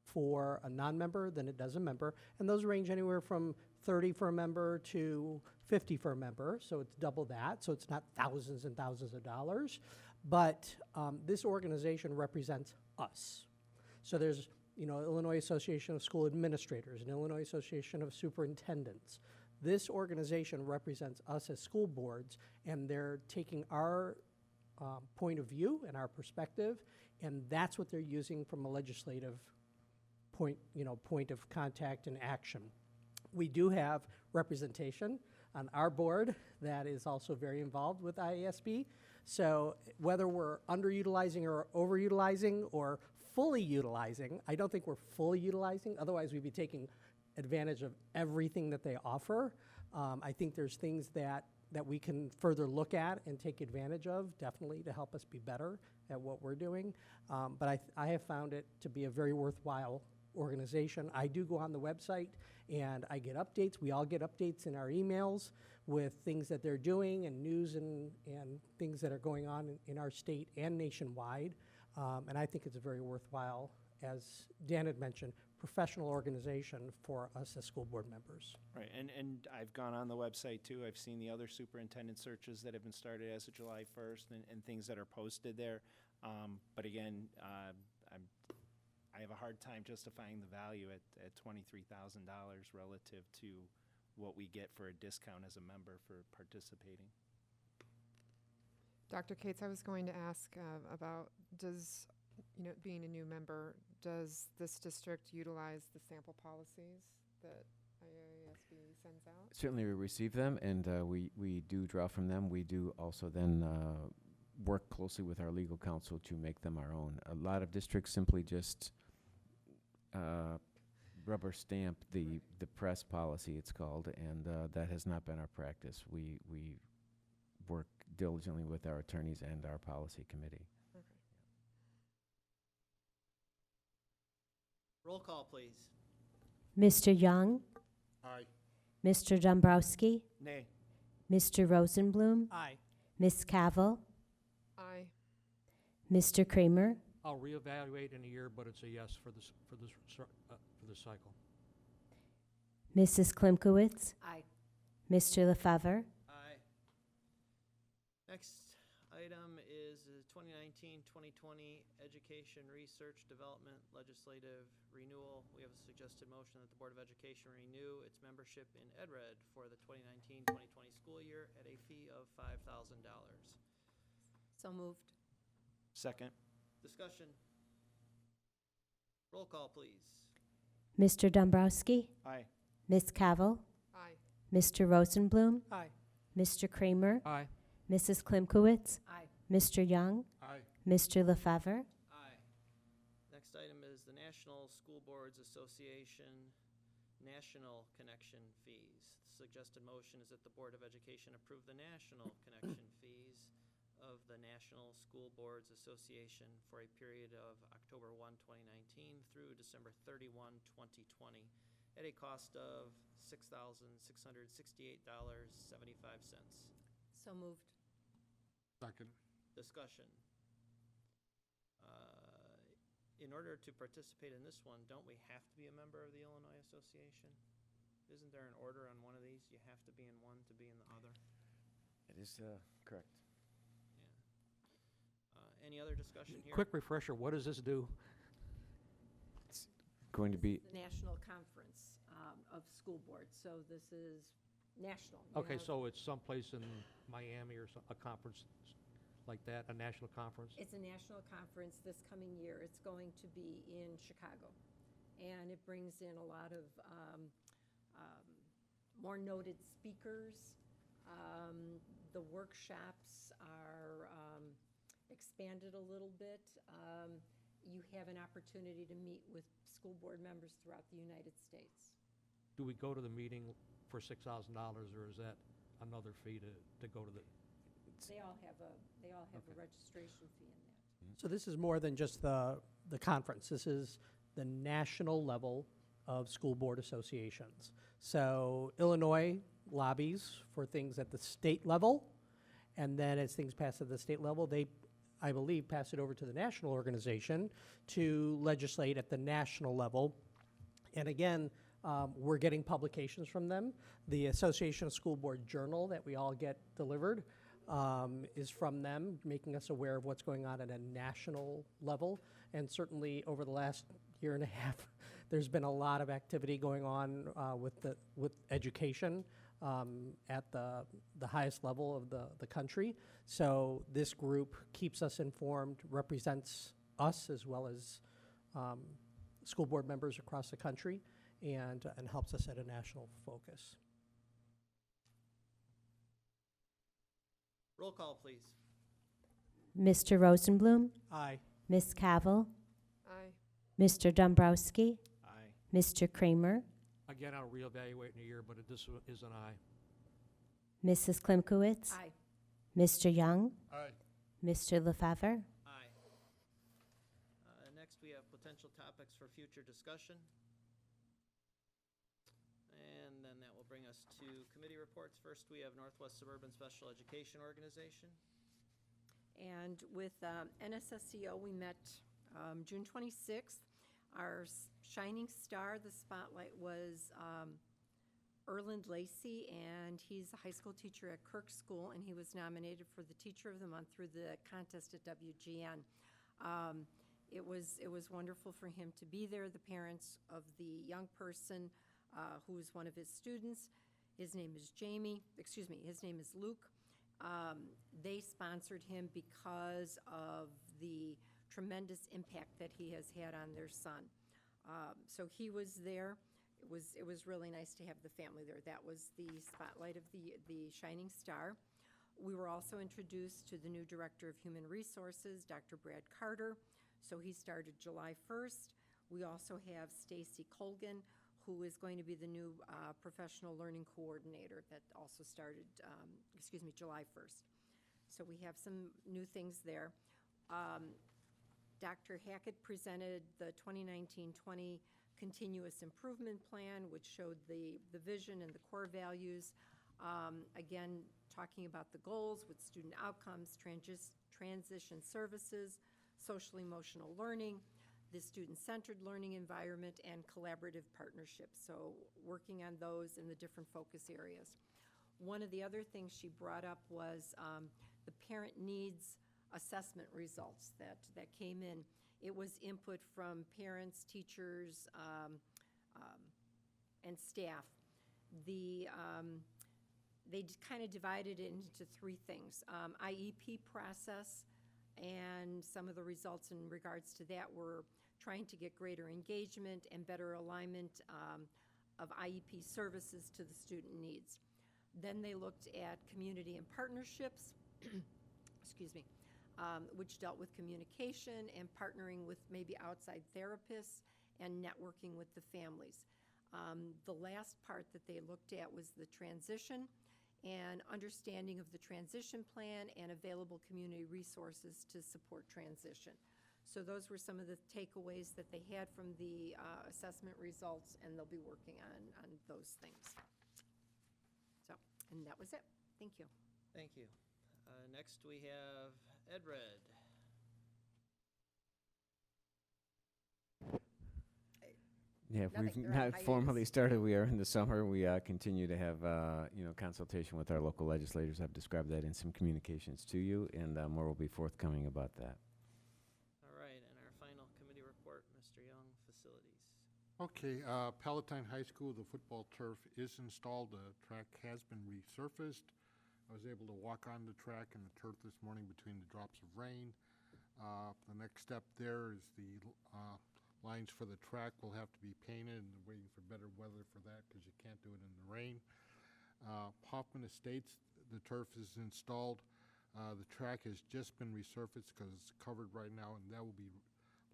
for a non-member than it does a member. And those range anywhere from $30 for a member to $50 for a member, so it's double that, so it's not thousands and thousands of dollars. But this organization represents us. So there's Illinois Association of School Administrators and Illinois Association of Superintendents. This organization represents us as school boards, and they're taking our point of view and our perspective, and that's what they're using from a legislative point of contact and action. We do have representation on our board that is also very involved with IASB. So whether we're underutilizing or overutilizing or fully utilizing, I don't think we're fully utilizing, otherwise we'd be taking advantage of everything that they offer. I think there's things that we can further look at and take advantage of, definitely, to help us be better at what we're doing. But I have found it to be a very worthwhile organization. I do go on the website and I get updates. We all get updates in our emails with things that they're doing and news and things that are going on in our state and nationwide. And I think it's a very worthwhile, as Dan had mentioned, professional organization for us as school board members. Right, and I've gone on the website too. I've seen the other superintendent searches that have been started as of July 1st and things that are posted there. But again, I have a hard time justifying the value at $23,000 relative to what we get for a discount as a member for participating. Dr. Cates, I was going to ask about, being a new member, does this district utilize the sample policies that IASB sends out? Certainly we receive them, and we do draw from them. We do also then work closely with our legal counsel to make them our own. A lot of districts simply just rubber stamp the press policy, it's called, and that has not been our practice. We work diligently with our attorneys and our policy committee. Okay. Roll call, please. Mr. Young, Aye. Mr. Dombrowski, Nay. Mr. Rosenblum, Aye. Ms. Cavill, Aye. Mr. Kramer, I'll reevaluate in a year, but it's a yes for this cycle. Mrs. Klimkowitz, Aye. Mr. Lefevre, Aye. Next item is 2019-2020 Education Research Development Legislative Renewal. We have a suggested motion that the Board of Education renew its membership in EdRed for the 2019-2020 school year at a fee of $5,000. So moved. Second. Discussion. Roll call, please. Mr. Dombrowski, Aye. Ms. Cavill, Aye. Mr. Rosenblum, Aye. Mr. Kramer, Aye. Mrs. Klimkowitz, Aye. Mr. Young, Aye. Mr. Lefevre, Aye. Next item is the National School Boards Association National Connection Fees. The suggested motion is that the Board of Education approve the national connection fees of the National School Boards Association for a period of October 1, 2019 through December 31, 2020 at a cost of $6,668.75. So moved. Second. Discussion. In order to participate in this one, don't we have to be a member of the Illinois Association? Isn't there an order on one of these? You have to be in one to be in the other? It is correct. Yeah. Any other discussion here? Quick refresher, what does this do? It's going to be, The National Conference of School Boards, so this is national. You Okay, have- so it's someplace in Miami or a conference like that, a national conference? It's a national conference this coming year. It's going to be in Chicago. And it brings in a lot of more noted speakers. The workshops are expanded a little bit. You have an opportunity to meet with school board members throughout the United States. Do we go to the meeting for $6,000, or is that another fee to go to the? They all have a registration fee in that. So this is more than just the conference. This is the national level of school board associations. So Illinois lobbies for things at the state level, and then as things pass at the state level, they, I believe, pass it over to the national organization to legislate at the national level. And again, we're getting publications from them. The Association of School Board Journal that we all get delivered is from them, making us aware of what's going on at a national level. And certainly over the last year and a half, there's been a lot of activity going on with education at the highest level of the country. So this group keeps us informed, represents us as well as school board members across the country, and helps us at a national focus. Roll call, please. Mr. Rosenblum, Aye. Ms. Cavill, Aye. Mr. Dombrowski, Aye. Mr. Kramer, Again, I'll reevaluate in a year, but this is an aye. Mrs. Klimkowitz, Aye. Mr. Young, Aye. Mr. Lefevre. Aye. Next, we have potential topics for future discussion. And then that will bring us to committee reports. First, we have Northwest Suburban Special Education Organization. And with NSSCO, we met June 26th. Our shining star, the spotlight, was Erland Lacey, and he's a high school teacher at Kirk School, and he was nominated for the Teacher of the Month through the contest at WGN. It was wonderful for him to be there. The parents of the young person who is one of his students, his name is his name is Luke. They sponsored him because of the tremendous impact that he has had on their son. So he was there. It was really nice to have the family there. That was the spotlight of the Shining Star. We were also introduced to the new Director of Human Resources, Dr. Brad Carter. So he started July 1st. We also have Stacy Colgan, who is going to be the new Professional Learning Coordinator that also started, July 1st. So we have some new things there. Dr. Hackett presented the 2019-20 Continuous Improvement Plan, which showed the vision and the core values. Again, talking about the goals with student outcomes, transition services, social-emotional learning, the student-centered learning environment, and collaborative partnerships. So working on those in the different focus areas. One of the other things she brought up was the parent needs assessment results that came in. It was input from parents, teachers, and staff. They kind of divided it into three things. IEP process, and some of the results in regards to that were trying to get greater engagement and better alignment of IEP services to the student needs. Then they looked at community and partnerships, which dealt with communication and partnering with maybe outside therapists and networking with the families. The last part that they looked at was the transition and understanding of the transition plan and available community resources to support transition. So those were some of the takeaways that they had from the assessment results, and they'll be working on those things. So, and that was it. Thank you. Thank you. Next, we have Ed Red. Yeah, if Nothing, we've you're on not formally hiatus. started, we are in the summer. We continue to have, consultation with our local legislators. I've described that in some communications to you, and more will be forthcoming about that. All right, and our final committee report, Mr. Young, facilities. Okay, Palatine High School, the football turf is installed. The track has been resurfaced. I was able to walk on the track and the turf this morning between the drops of rain. The next step there is the lines for the track will have to be painted, and waiting for better weather for that because you can't do it in the rain. Hoffman Estates, the turf is installed. The track has just been resurfaced because it's covered right now, and that will be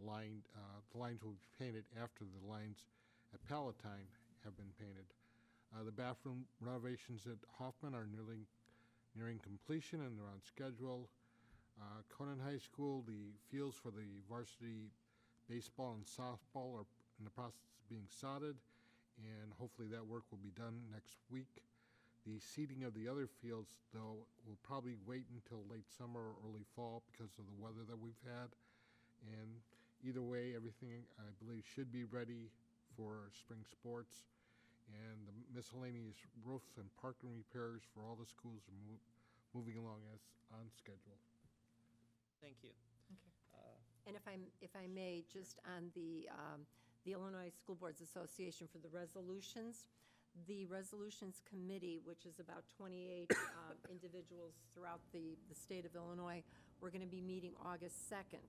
lined. The lines will be painted after the lines at Palatine have been painted. The bathroom renovations at Hoffman are nearing completion, and they're on schedule. Conan High School, the fields for the varsity baseball and softball are in the process of being sodded, and hopefully that work will be done next week. The seeding of the other fields, though, will probably wait until late summer or early fall because of the weather that we've had. And either way, everything, I believe, should be ready for spring sports. And the miscellaneous roofs and parking repairs for all the schools are moving along as on schedule. Thank you. And if I may, just on the Illinois School Boards Association for the resolutions, the resolutions committee, which is about 28 individuals throughout the state of Illinois, we're going to be meeting August 2nd.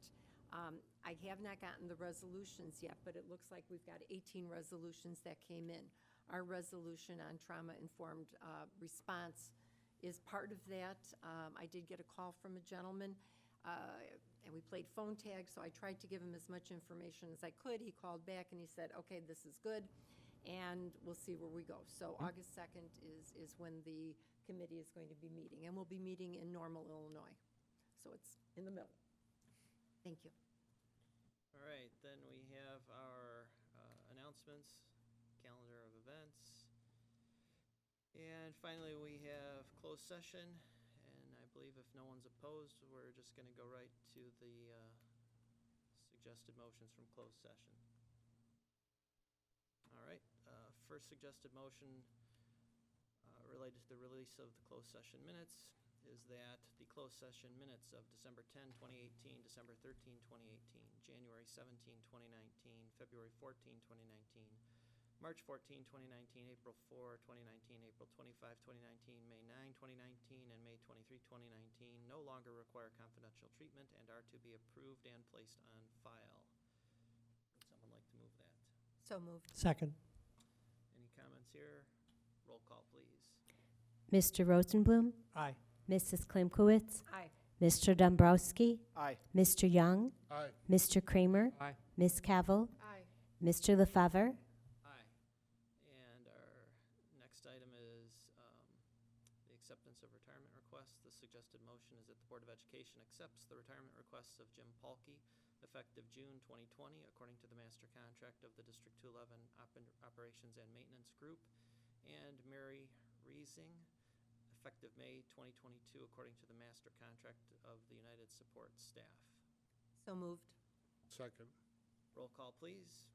I have not gotten the resolutions yet, but it looks like we've got 18 resolutions that came in. Our resolution on trauma-informed response is part of that. I did get a call from a gentleman, and we played phone tag, so I tried to give him as much information as I could. He called back and he said, okay, this is good, and we'll see where we go. So August 2nd is when the committee is going to be meeting, and we'll be meeting in Normal, Illinois. So it's in the middle. Thank you. All right, then we have our announcements, calendar of events. And finally, we have closed session. I believe if no one's opposed, we're just going to go right to the suggested motions from closed session. All right, first suggested motion related to the release of the closed session minutes is that the closed session minutes of December 10, 2018, December 13, 2018, January 17, 2019, February 14, 2019, March 14, 2019, April 4, 2019, April 25, 2019, May 9, 2019, and May 23, 2019 no longer require confidential treatment and are to be approved and placed on file. Would someone like to move that? So moved. Second. Any comments here? Roll call, please. Mr. Rosenblum, Aye. Mrs. Klimkowitz, Aye. Mr. Dombrowski, Aye. Mr. Young, Aye. Mr. Kramer, Aye. Ms. Cavill, Aye. Mr. LaFever, Aye. And our next item is the acceptance of retirement requests. The suggested motion is that the Board of Education accepts the retirement requests of Jim Paulke, effective June 2020, according to the master contract of the District 211 Operations and Maintenance Group, and Mary Reesing, effective May 2022, according to the master contract of the United Support Staff. So moved. Second. Roll call, please.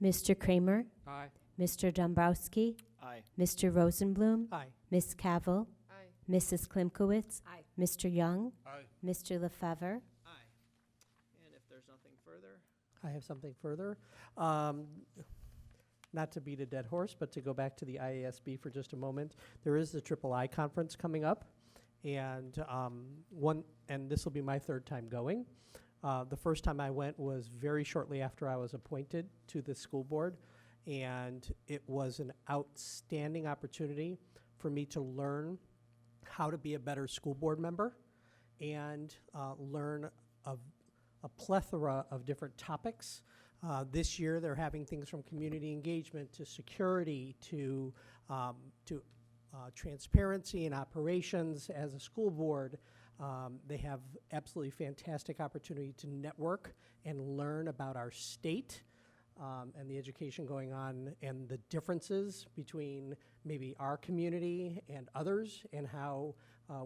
Mr. Kramer, Aye. Mr. Dombrowski, Aye. Mr. Rosenblum, Aye. Ms. Cavill, Aye. Mrs. Klimkowitz, Aye. Mr. Young, Aye. Mr. LaFever. Aye. And if there's nothing further, I have something further. Not to beat a dead horse, but to go back to the IASB for just a moment. There is the Triple I conference coming up, and this will be my third time going. The first time I went was very shortly after I was appointed to the school board, and it was an outstanding opportunity for me to learn how to be a better school board member and learn of a plethora of different topics. This year, they're having things from community engagement to security to transparency and operations as a school board. They have absolutely fantastic opportunity to network and learn about our state and the education going on and the differences between maybe our community and others and how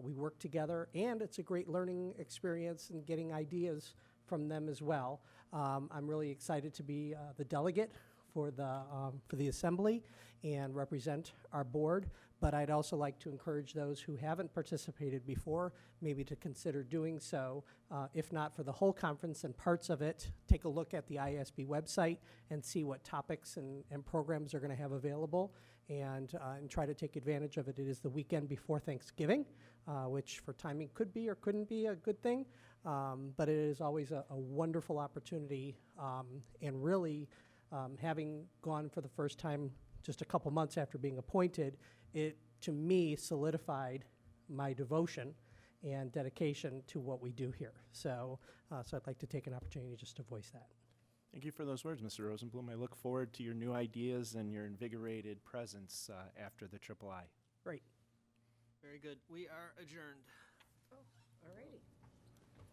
we work together. And it's a great learning experience and getting ideas from them as well. I'm really excited to be the delegate for the assembly and represent our board, but I'd also like to encourage those who haven't participated before maybe to consider doing so. If not for the whole conference and parts of it, take a look at the ISB website and see what topics and programs are going to have available and try to take advantage of it. It is the weekend before Thanksgiving, which for timing could be or couldn't be a good thing, but it is always a wonderful opportunity and really having gone for the first time just a couple months after being appointed, it, to me, solidified my devotion and dedication to what we do here. So I'd like to take an opportunity just to voice that. Thank you for those words, Mr. Rosenblum. I look forward to your new ideas and your invigorated presence after the Triple I. Great. Very good. We are adjourned. All righty.